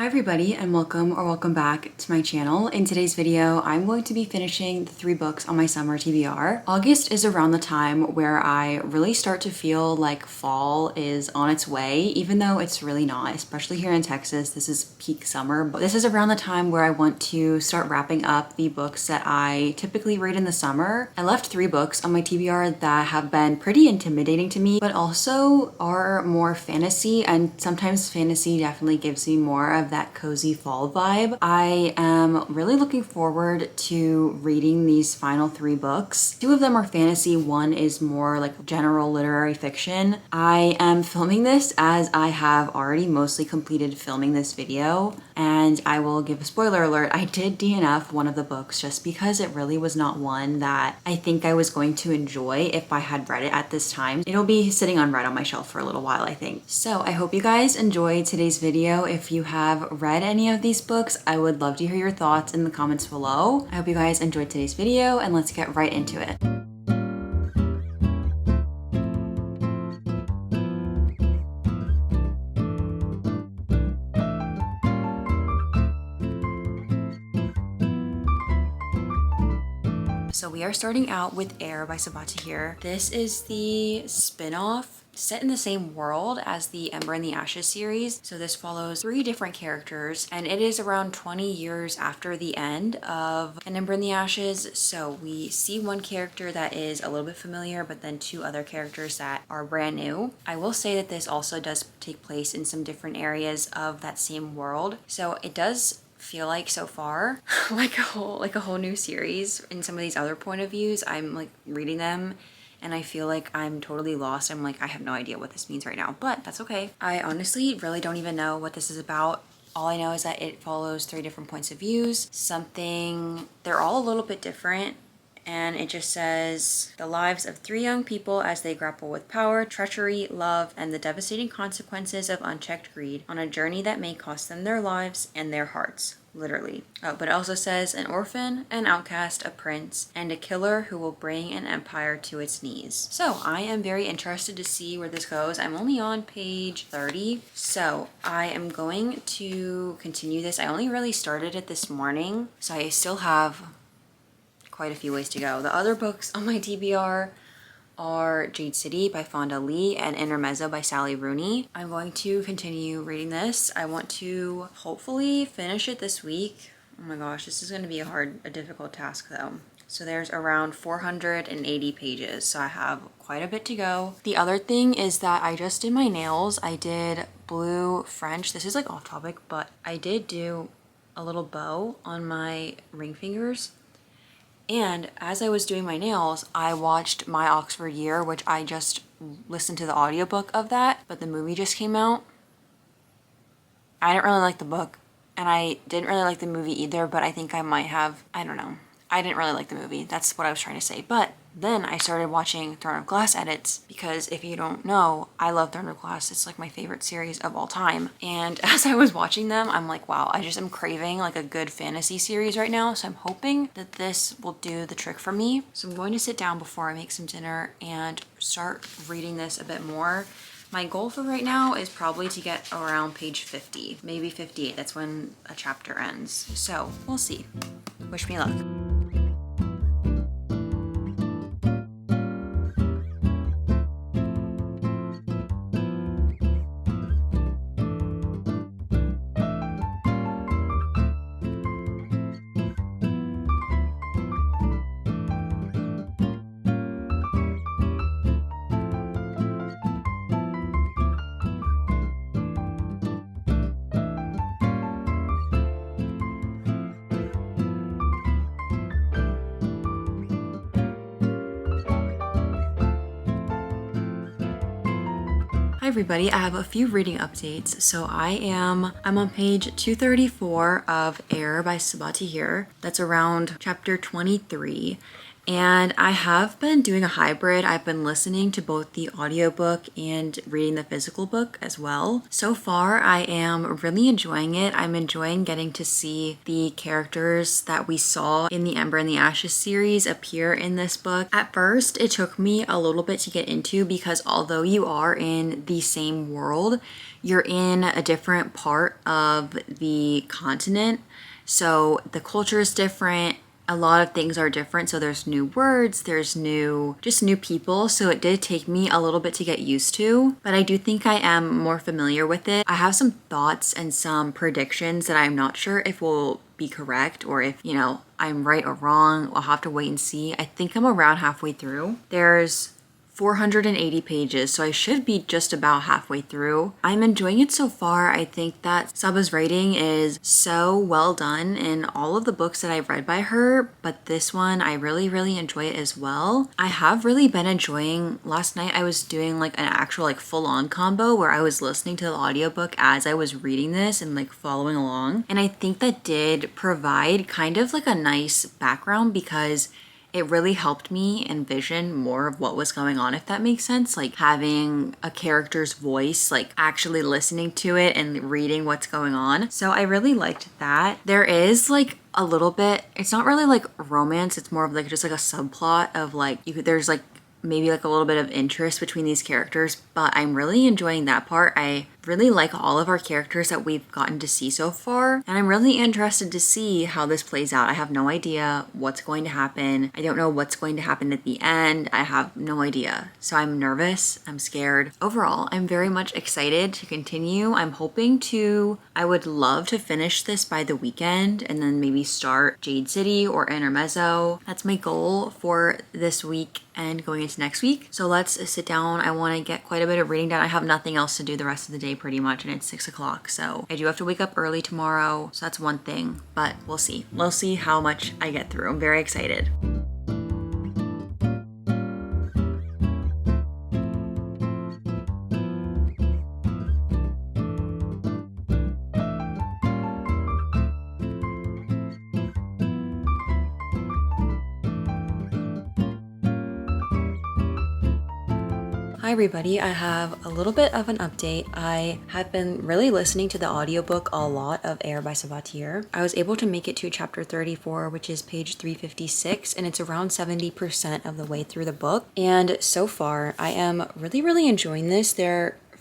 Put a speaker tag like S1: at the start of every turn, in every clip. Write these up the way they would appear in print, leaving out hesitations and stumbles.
S1: everybody, and welcome back to my channel. In today's video, I'm going to be finishing the 3 books on my summer TBR. August is around the time where I really start to feel like fall is on its way, even though it's really not, especially here in Texas. This is peak summer, but this is around the time where I want to start wrapping up the books that I typically read in the summer. I left 3 books on my TBR that have been pretty intimidating to me, but also are more fantasy, and sometimes fantasy definitely gives me more of that cozy fall vibe. I am really looking forward to reading these final 3 books. 2 of them are fantasy, 1 is more like general literary fiction. I am filming this as I have already mostly completed filming this video, and I will give a spoiler alert. I did DNF one of the books just because it really was not one that I think I was going to enjoy if I had read it at this time. It'll be sitting unread on my shelf for a little while, I think. So I hope you guys enjoyed today's video. If you have read any of these books, I would love to hear your thoughts in the comments below. I hope you guys enjoyed today's video, and let's get right into it. So we are starting out with Air by Sabaa Tahir. This is the spin-off set in the same world as the Ember and the Ashes series. So this follows 3 different characters, and it is around 20 years after the end of An Ember and the Ashes. So we see one character that is a little bit familiar, but then 2 other characters that are brand new. I will say that this also does take place in some different areas of that same world. So it does feel like so far like a whole new series. In some of these other point of views, I'm like reading them and I feel like I'm totally lost. I'm like, I have no idea what this means right now, but that's okay. I honestly really don't even know what this is about. All I know is that it follows 3 different points of views. They're all a little bit different. And it just says, the lives of 3 young people as they grapple with power, treachery, love, and the devastating consequences of unchecked greed on a journey that may cost them their lives and their hearts. Literally. Oh, but it also says, an orphan, an outcast, a prince, and a killer who will bring an empire to its knees. So I am very interested to see where this goes. I'm only on page 30. So I am going to continue this. I only really started it this morning, so I still have quite a few ways to go. The other books on my TBR are Jade City by Fonda Lee and Intermezzo by Sally Rooney. I'm going to continue reading this. I want to hopefully finish it this week. Oh my gosh, this is going to be a difficult task though. So there's around 480 pages, so I have quite a bit to go. The other thing is that I just did my nails. I did blue French. This is like off topic, but I did do a little bow on my ring fingers. And as I was doing my nails, I watched My Oxford Year, which I just listened to the audiobook of that, but the movie just came out. I didn't really like the book, and I didn't really like the movie either, but I think I might have, I don't know. I didn't really like the movie. That's what I was trying to say. But then I started watching Throne of Glass edits because if you don't know, I love Throne of Glass. It's like my favorite series of all time. And as I was watching them, I'm like, wow, I just am craving like a good fantasy series right now. So I'm hoping that this will do the trick for me. So I'm going to sit down before I make some dinner and start reading this a bit more. My goal for right now is probably to get around page 50, maybe 58. That's when a chapter ends. So we'll see. Wish me luck. Hi everybody, I have a few reading updates. So I'm on page 234 of Air by Sabaa Tahir. That's around chapter 23. And I have been doing a hybrid. I've been listening to both the audiobook and reading the physical book as well. So far, I am really enjoying it. I'm enjoying getting to see the characters that we saw in the Ember and the Ashes series appear in this book. At first, it took me a little bit to get into because although you are in the same world, you're in a different part of the continent. So the culture is different. A lot of things are different. So there's new words, there's new people. So it did take me a little bit to get used to, but I do think I am more familiar with it. I have some thoughts and some predictions that I'm not sure if will be correct or if, I'm right or wrong. I'll have to wait and see. I think I'm around halfway through. There's 480 pages, so I should be just about halfway through. I'm enjoying it so far. I think that Saba's writing is so well done in all of the books that I've read by her, but this one, I really, really enjoy it as well. I have really been enjoying, last night I was doing like an actual like full-on combo where I was listening to the audiobook as I was reading this and like following along. And I think that did provide kind of like a nice background because it really helped me envision more of what was going on, if that makes sense. Like having a character's voice, like actually listening to it and reading what's going on. So I really liked that. There is like a little bit, it's not really like romance, it's more of like just like a subplot of like, there's like maybe like a little bit of interest between these characters, but I'm really enjoying that part. I really like all of our characters that we've gotten to see so far, and I'm really interested to see how this plays out. I have no idea what's going to happen. I don't know what's going to happen at the end. I have no idea. So I'm nervous, I'm scared. Overall, I'm very much excited to continue. I would love to finish this by the weekend and then maybe start Jade City or Intermezzo. That's my goal for this week and going into next week. So let's sit down. I want to get quite a bit of reading done. I have nothing else to do the rest of the day pretty much, and it's 6 o'clock. So I do have to wake up early tomorrow. So that's one thing, but we'll see. We'll see how much I get through. I'm very excited. Hi everybody, I have a little bit of an update. I have been really listening to the audiobook a lot of Air by Sabatier. I was able to make it to chapter 34, which is page 356, and it's around 70% of the way through the book. And so far, I am really, really enjoying this.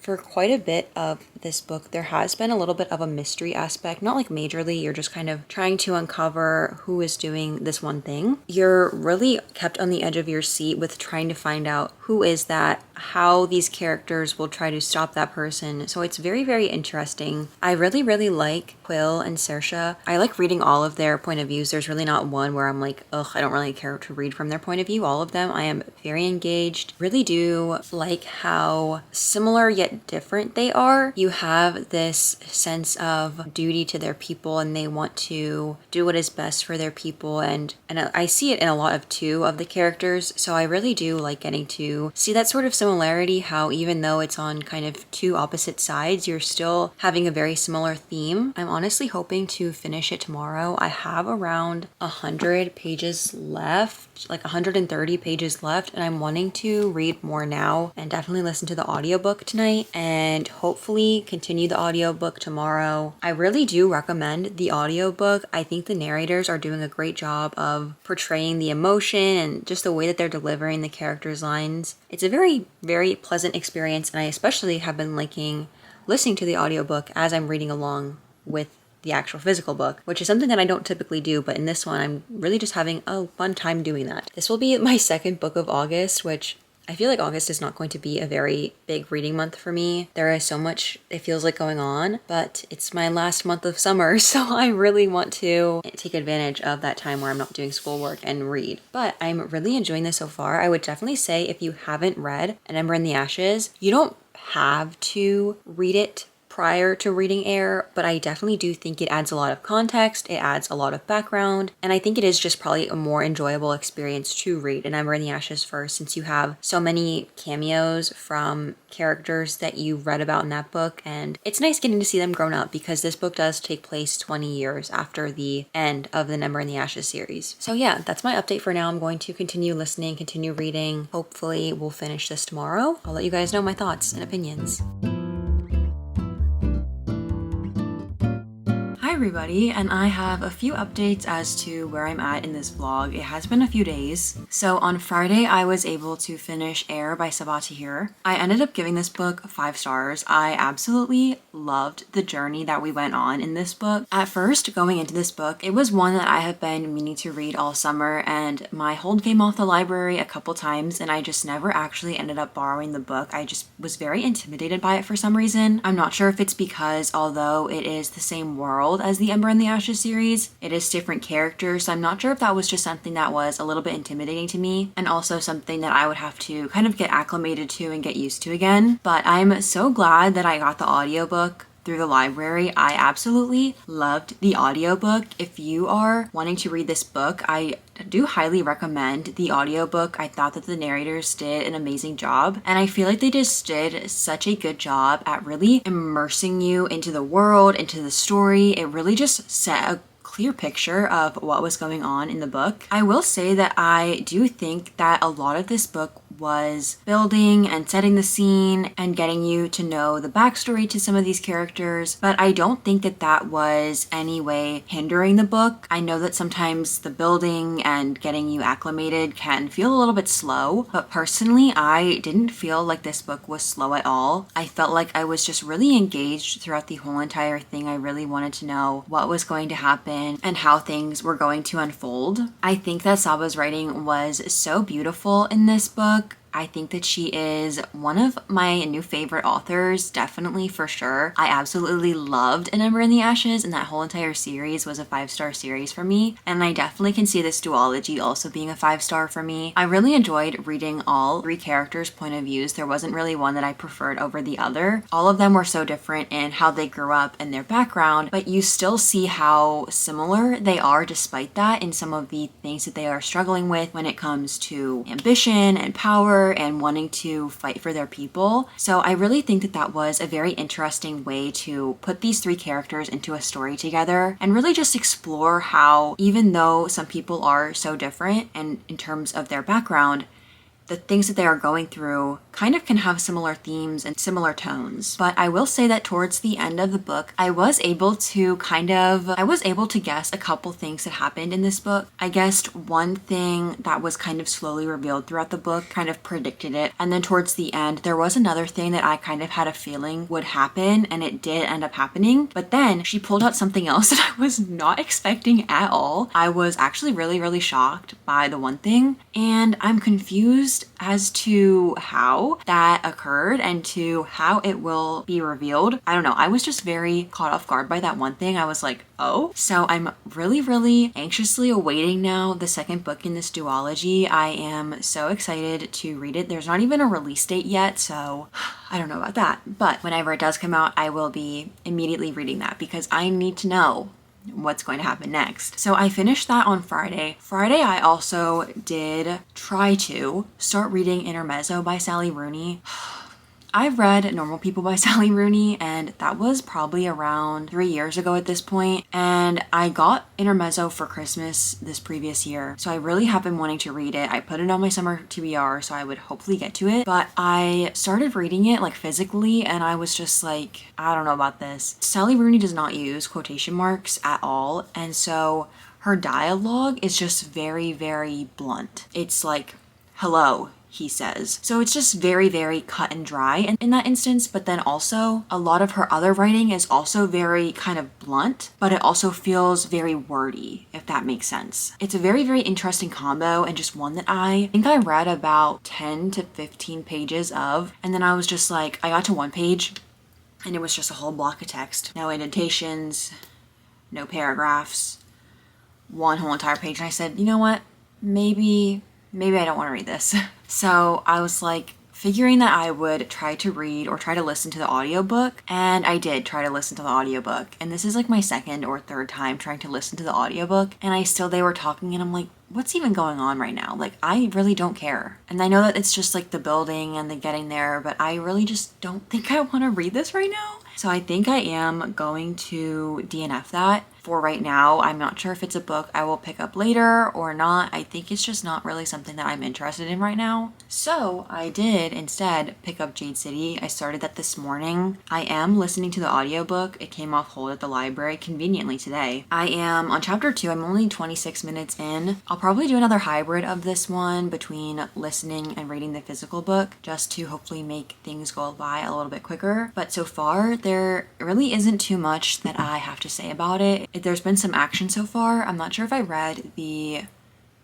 S1: For quite a bit of this book, there has been a little bit of a mystery aspect, not like majorly, you're just kind of trying to uncover who is doing this one thing. You're really kept on the edge of your seat with trying to find out who is that, how these characters will try to stop that person. So it's very, very interesting. I really, really like Quill and Saoirse. I like reading all of their point of views. There's really not one where I'm like, ugh, I don't really care to read from their point of view. All of them, I am very engaged. Really do like how similar yet different they are. You have this sense of duty to their people and they want to do what is best for their people, and I see it in a lot of two of the characters. So I really do like getting to see that sort of similarity, how even though it's on kind of two opposite sides, you're still having a very similar theme. I'm honestly hoping to finish it tomorrow. I have around 100 pages left, like 130 pages left, and I'm wanting to read more now and definitely listen to the audiobook tonight and hopefully continue the audiobook tomorrow. I really do recommend the audiobook. I think the narrators are doing a great job of portraying the emotion and just the way that they're delivering the characters' lines. It's a very, very pleasant experience, and I especially have been liking listening to the audiobook as I'm reading along with the actual physical book, which is something that I don't typically do, but in this one, I'm really just having a fun time doing that. This will be my second book of August, which I feel like August is not going to be a very big reading month for me. There is so much, it feels like, going on, but it's my last month of summer, so I really want to take advantage of that time where I'm not doing schoolwork and read. But I'm really enjoying this so far. I would definitely say if you haven't read An Ember in the Ashes, you don't have to read it prior to reading Air, but I definitely do think it adds a lot of context, it adds a lot of background, and I think it is just probably a more enjoyable experience to read An Ember in the Ashes first, since you have so many cameos from characters that you read about in that book, and it's nice getting to see them grown up because this book does take place 20 years after the end of the An Ember in the Ashes series. So yeah, that's my update for now. I'm going to continue listening, continue reading. Hopefully we'll finish this tomorrow. I'll let you guys know my thoughts and opinions. Hi everybody, and I have a few updates as to where I'm at in this vlog. It has been a few days. So on Friday, I was able to finish Air by Sabaa Tahir. I ended up giving this book 5 stars. I absolutely loved the journey that we went on in this book. At first, going into this book, it was one that I have been meaning to read all summer, and my hold came off the library a couple times, and I just never actually ended up borrowing the book. I just was very intimidated by it for some reason. I'm not sure if it's because although it is the same world as the Ember in the Ashes series, it is different characters, so I'm not sure if that was just something that was a little bit intimidating to me, and also something that I would have to kind of get acclimated to and get used to again. But I'm so glad that I got the audiobook through the library. I absolutely loved the audiobook. If you are wanting to read this book, I do highly recommend the audiobook. I thought that the narrators did an amazing job, and I feel like they just did such a good job at really immersing you into the world, into the story. It really just set a clear picture of what was going on in the book. I will say that I do think that a lot of this book was building and setting the scene and getting you to know the backstory to some of these characters, but I don't think that that was any way hindering the book. I know that sometimes the building and getting you acclimated can feel a little bit slow, but personally I didn't feel like this book was slow at all. I felt like I was just really engaged throughout the whole entire thing. I really wanted to know what was going to happen and how things were going to unfold. I think that Sabaa's writing was so beautiful in this book. I think that she is one of my new favorite authors, definitely, for sure. I absolutely loved An Ember in the Ashes, and that whole entire series was a 5-star series for me, and I definitely can see this duology also being a 5-star for me. I really enjoyed reading all 3 characters' point of views. There wasn't really one that I preferred over the other. All of them were so different in how they grew up and their background, but you still see how similar they are despite that in some of the things that they are struggling with when it comes to ambition and power and wanting to fight for their people. So I really think that that was a very interesting way to put these 3 characters into a story together and really just explore how, even though some people are so different and in terms of their background, the things that they are going through kind of can have similar themes and similar tones. But I will say that towards the end of the book, I was able to guess a couple things that happened in this book. I guessed one thing that was kind of slowly revealed throughout the book, kind of predicted it. And then towards the end, there was another thing that I kind of had a feeling would happen, and it did end up happening. But then she pulled out something else that I was not expecting at all. I was actually really, really shocked by the one thing, and I'm confused as to how that occurred and to how it will be revealed. I don't know. I was just very caught off guard by that one thing. I was like, oh. So I'm really, really anxiously awaiting now the second book in this duology. I am so excited to read it. There's not even a release date yet, so I don't know about that. But whenever it does come out, I will be immediately reading that because I need to know what's going to happen next. So I finished that on Friday. Friday, I also did try to start reading Intermezzo by Sally Rooney. I've read Normal People by Sally Rooney, and that was probably around 3 years ago at this point, and I got Intermezzo for Christmas this previous year, so I really have been wanting to read it. I put it on my summer TBR so I would hopefully get to it, but I started reading it like physically, and I was just like, I don't know about this. Sally Rooney does not use quotation marks at all, and so her dialogue is just very, very blunt. It's like, hello, he says. So it's just very, very cut and dry in that instance, but then also a lot of her other writing is also very kind of blunt, but it also feels very wordy, if that makes sense. It's a very, very interesting combo, and just one that I think I read about 10 to 15 pages of, and then I was just like, I got to one page and it was just a whole block of text. No indentations, no paragraphs, one whole entire page, and I said, you know what, maybe I don't want to read this. So I was like, figuring that I would try to read or try to listen to the audiobook, and I did try to listen to the audiobook. And this is like my second or third time trying to listen to the audiobook, and they were talking and I'm like, what's even going on right now? Like, I really don't care. And I know that it's just like the building and the getting there, but I really just don't think I want to read this right now. So I think I am going to DNF that for right now. I'm not sure if it's a book I will pick up later or not. I think it's just not really something that I'm interested in right now. So I did instead pick up Jade City. I started that this morning. I am listening to the audiobook. It came off hold at the library conveniently today. I am on chapter 2. I'm only 26 minutes in. I'll probably do another hybrid of this one between listening and reading the physical book just to hopefully make things go by a little bit quicker. But so far, there really isn't too much that I have to say about it. There's been some action so far. I'm not sure if I read the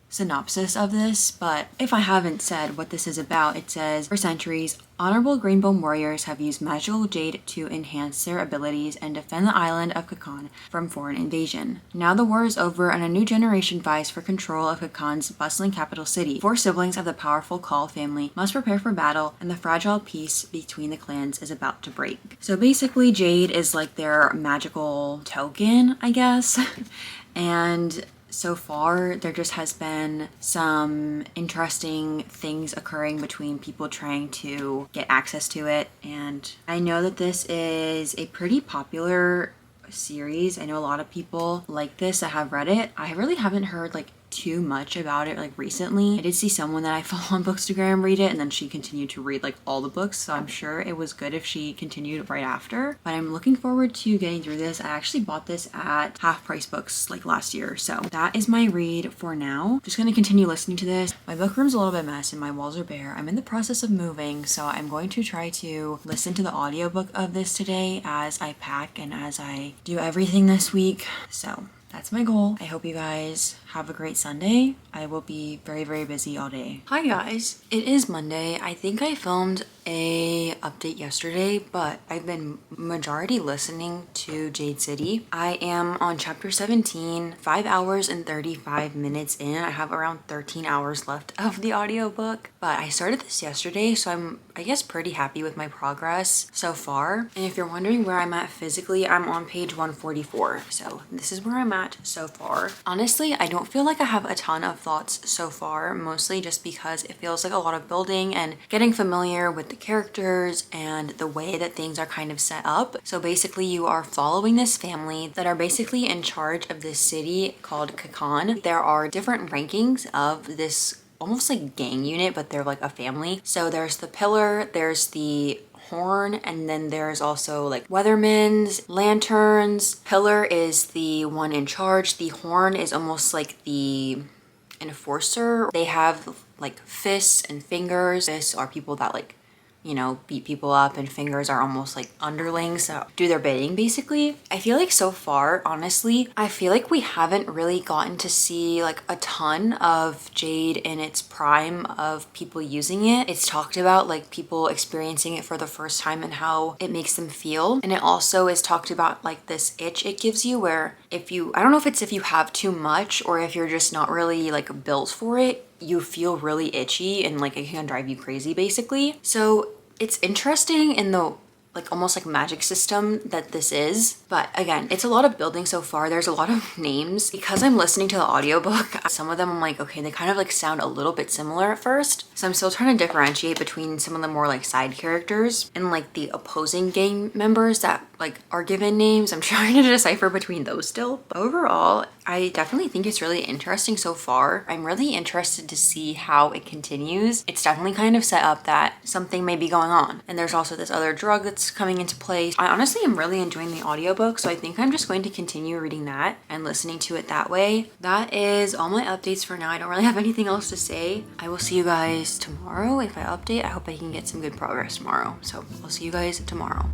S1: synopsis of this, but if I haven't said what this is about, it says, for centuries, honorable Greenbone warriors have used magical jade to enhance their abilities and defend the island of Kakan from foreign invasion. Now the war is over and a new generation vies for control of Kakan's bustling capital city. 4 siblings of the powerful Kaul family must prepare for battle, and the fragile peace between the clans is about to break. So basically, jade is like their magical token, I guess. And so far, there just has been some interesting things occurring between people trying to get access to it. And I know that this is a pretty popular series. I know a lot of people like this that have read it. I really haven't heard like too much about it like recently. I did see someone that I follow on Bookstagram read it, and then she continued to read like all the books, so I'm sure it was good if she continued right after. But I'm looking forward to getting through this. I actually bought this at Half Price Books like last year, so that is my read for now. Just gonna continue listening to this. My book room's a little bit messy and my walls are bare. I'm in the process of moving, so I'm going to try to listen to the audiobook of this today as I pack and as I do everything this week. So that's my goal. I hope you guys have a great Sunday. I will be very, very busy all day. Hi guys, it is Monday. I think I filmed a update yesterday, but I've been majority listening to Jade City. I am on chapter 17, 5 hours and 35 minutes in. I have around 13 hours left of the audiobook, but I started this yesterday, so I'm, I guess, pretty happy with my progress so far. And if you're wondering where I'm at physically, I'm on page 144. So this is where I'm at so far. Honestly, I don't feel like I have a ton of thoughts so far, mostly just because it feels like a lot of building and getting familiar with the characters and the way that things are kind of set up. So basically you are following this family that are basically in charge of this city called Kakan. There are different rankings of this almost like gang unit, but they're like a family. So there's the pillar, there's the horn, and then there's also like weathermen's, lanterns. Pillar is the one in charge. The horn is almost like the enforcer. They have like fists and fingers. Fists are people that like, you know, beat people up, and fingers are almost like underlings that do their bidding basically. I feel like so far, honestly, I feel like we haven't really gotten to see like a ton of Jade in its prime of people using it. It's talked about like people experiencing it for the first time and how it makes them feel. And it also is talked about like this itch it gives you where if you, I don't know if it's if you have too much or if you're just not really like built for it, you feel really itchy and like it can drive you crazy basically. So it's interesting in the like almost like magic system that this is. But again, it's a lot of building so far. There's a lot of names. Because I'm listening to the audiobook, some of them I'm like, okay, they kind of like sound a little bit similar at first. So I'm still trying to differentiate between some of the more like side characters and like the opposing gang members that like are given names. I'm trying to decipher between those still. But overall, I definitely think it's really interesting so far. I'm really interested to see how it continues. It's definitely kind of set up that something may be going on. And there's also this other drug that's coming into play. I honestly am really enjoying the audiobook, so I think I'm just going to continue reading that and listening to it that way. That is all my updates for now. I don't really have anything else to say. I will see you guys tomorrow if I update. I hope I can get some good progress tomorrow. So I'll see you guys tomorrow.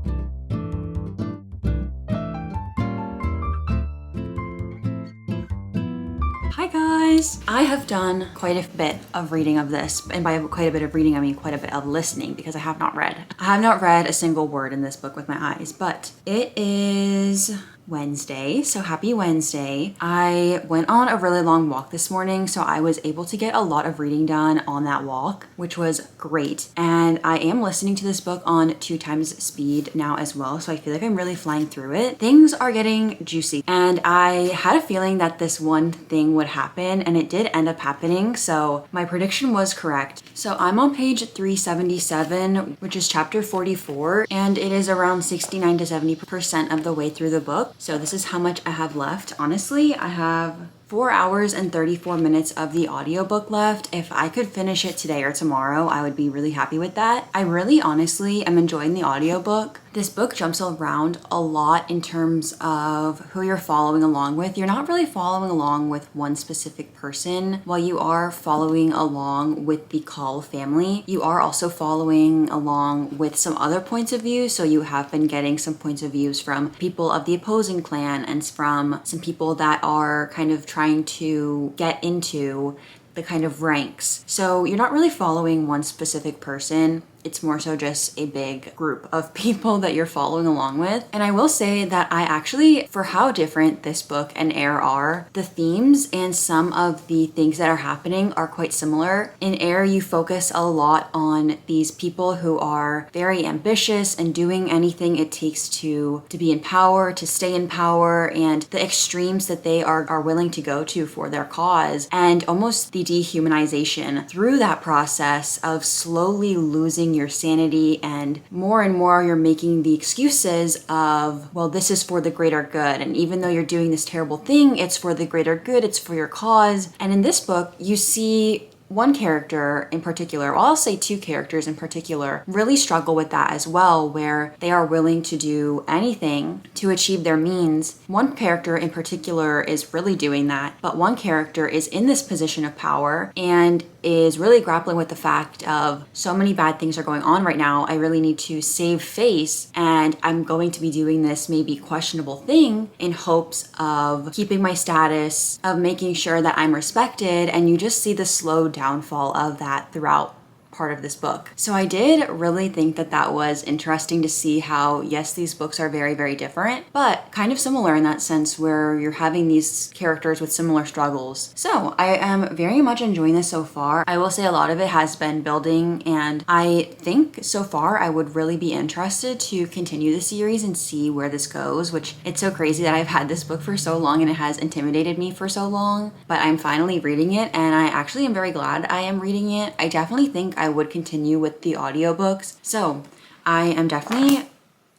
S1: Hi guys! I have done quite a bit of reading of this, and by quite a bit of reading I mean quite a bit of listening because I have not read a single word in this book with my eyes, but it is Wednesday, so happy Wednesday. I went on a really long walk this morning, so I was able to get a lot of reading done on that walk, which was great. And I am listening to this book on 2x speed now as well, so I feel like I'm really flying through it. Things are getting juicy, and I had a feeling that this one thing would happen, and it did end up happening, so my prediction was correct. So I'm on page 377, which is chapter 44, and it is around 69 to 70% of the way through the book. So this is how much I have left. Honestly, I have 4 hours and 34 minutes of the audiobook left. If I could finish it today or tomorrow, I would be really happy with that. I really honestly am enjoying the audiobook. This book jumps around a lot in terms of who you're following along with. You're not really following along with one specific person. While you are following along with the Call family, you are also following along with some other points of view. So you have been getting some points of views from people of the opposing clan and from some people that are kind of trying to get into the kind of ranks. So you're not really following one specific person. It's more so just a big group of people that you're following along with. And I will say that I actually, for how different this book and Air are, the themes and some of the things that are happening are quite similar. In Air, you focus a lot on these people who are very ambitious and doing anything it takes to be in power, to stay in power, and the extremes that they are willing to go to for their cause, and almost the dehumanization through that process of slowly losing your sanity, and more you're making the excuses of, well, this is for the greater good, and even though you're doing this terrible thing, it's for the greater good, it's for your cause. And in this book, you see one character in particular, well, I'll say two characters in particular, really struggle with that as well, where they are willing to do anything to achieve their means. One character in particular is really doing that, but one character is in this position of power and is really grappling with the fact of, so many bad things are going on right now, I really need to save face, and I'm going to be doing this maybe questionable thing in hopes of keeping my status, of making sure that I'm respected, and you just see the slow downfall of that throughout part of this book. So I did really think that that was interesting to see how, yes, these books are very, very different, but kind of similar in that sense where you're having these characters with similar struggles. So I am very much enjoying this so far. I will say a lot of it has been building, and I think so far I would really be interested to continue the series and see where this goes, which it's so crazy that I've had this book for so long and it has intimidated me for so long, but I'm finally reading it, and I actually am very glad I am reading it. I definitely think I would continue with the audiobooks. So I am definitely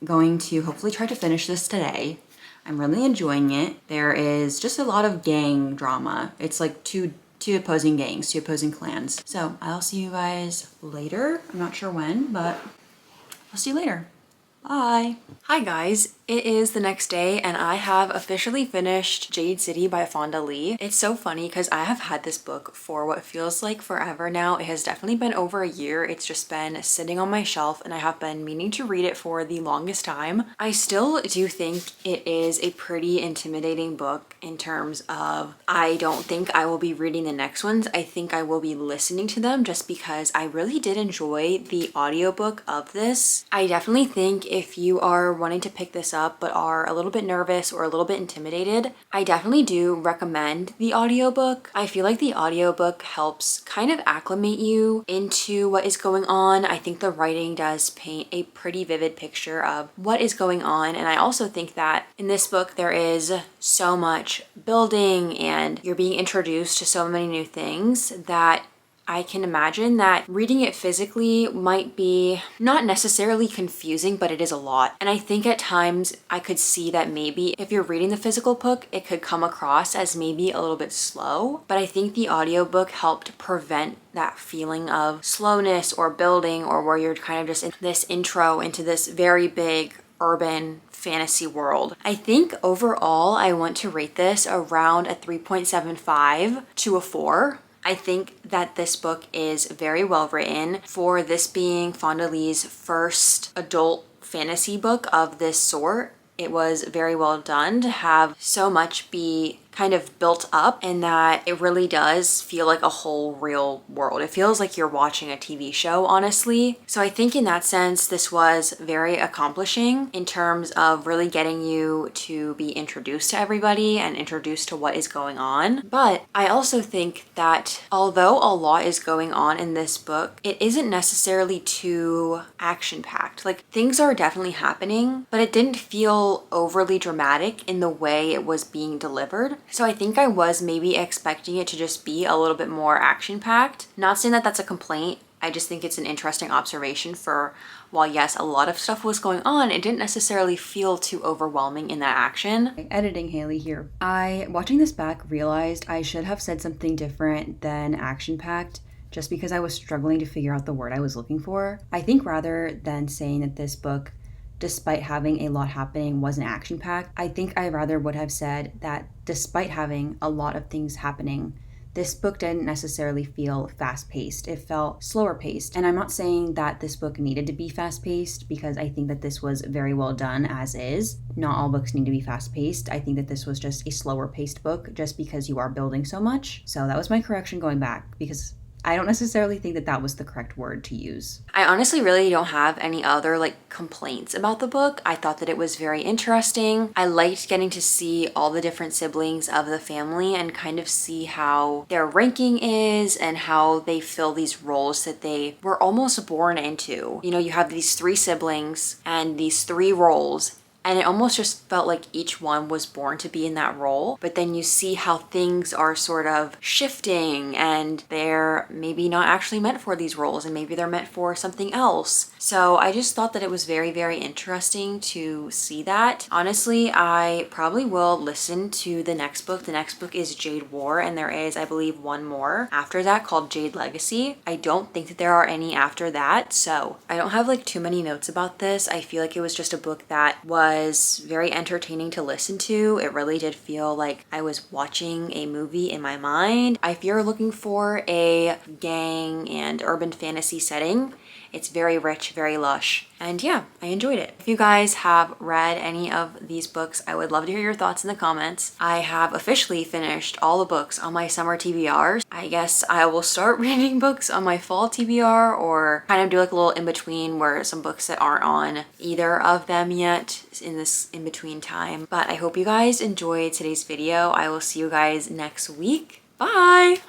S1: going to hopefully try to finish this today. I'm really enjoying it. There is just a lot of gang drama. It's like two opposing gangs, two opposing clans. So I'll see you guys later. I'm not sure when, but I'll see you later. Bye. Hi guys, it is the next day and I have officially finished Jade City by Fonda Lee. It's so funny because I have had this book for what feels like forever now. It has definitely been over a year. It's just been sitting on my shelf and I have been meaning to read it for the longest time. I still do think it is a pretty intimidating book in terms of, I don't think I will be reading the next ones. I think I will be listening to them just because I really did enjoy the audiobook of this. I definitely think if you are wanting to pick this up but are a little bit nervous or a little bit intimidated, I definitely do recommend the audiobook. I feel like the audiobook helps kind of acclimate you into what is going on. I think the writing does paint a pretty vivid picture of what is going on, and I also think that in this book there is so much building and you're being introduced to so many new things that I can imagine that reading it physically might be not necessarily confusing, but it is a lot. And I think at times I could see that maybe if you're reading the physical book, it could come across as maybe a little bit slow. But I think the audiobook helped prevent that feeling of slowness or building, or where you're kind of just in this intro into this very big urban fantasy world. I think overall I want to rate this around a 3.75 to a 4. I think that this book is very well written for this being Fonda Lee's first adult fantasy book of this sort. It was very well done to have so much be kind of built up, and that it really does feel like a whole real world. It feels like you're watching a TV show, honestly. So I think in that sense, this was very accomplishing in terms of really getting you to be introduced to everybody and introduced to what is going on. But I also think that although a lot is going on in this book, it isn't necessarily too action-packed. Like, things are definitely happening, but it didn't feel overly dramatic in the way it was being delivered. So I think I was maybe expecting it to just be a little bit more action-packed. Not saying that that's a complaint. I just think it's an interesting observation for, while yes, a lot of stuff was going on, it didn't necessarily feel too overwhelming in that action. Editing Haley here. Watching this back, realized I should have said something different than action-packed, just because I was struggling to figure out the word I was looking for. I think rather than saying that this book, despite having a lot happening, wasn't action-packed, I think I rather would have said that despite having a lot of things happening, this book didn't necessarily feel fast-paced. It felt slower-paced. And I'm not saying that this book needed to be fast-paced, because I think that this was very well done as is. Not all books need to be fast-paced. I think that this was just a slower-paced book just because you are building so much. So that was my correction going back, because I don't necessarily think that that was the correct word to use. I honestly really don't have any other complaints about the book. I thought that it was very interesting. I liked getting to see all the different siblings of the family and kind of see how their ranking is and how they fill these roles that they were almost born into. You know, you have these 3 siblings and these 3 roles, and it almost just felt like each one was born to be in that role. But then you see how things are sort of shifting and they're maybe not actually meant for these roles, and maybe they're meant for something else. So I just thought that it was very, very interesting to see that. Honestly, I probably will listen to the next book. The next book is Jade War, and there is, I believe, one more after that called Jade Legacy. I don't think that there are any after that, so I don't have too many notes about this. I feel like it was just a book that was very entertaining to listen to. It really did feel like I was watching a movie in my mind. If you're looking for a gang and urban fantasy setting, it's very rich, very lush. And yeah, I enjoyed it. If you guys have read any of these books, I would love to hear your thoughts in the comments. I have officially finished all the books on my summer TBRs. I guess I will start reading books on my fall TBR, or kind of do a little in-between where some books that aren't on either of them yet in this in-between time. But I hope you guys enjoyed today's video. I will see you guys next week. Bye!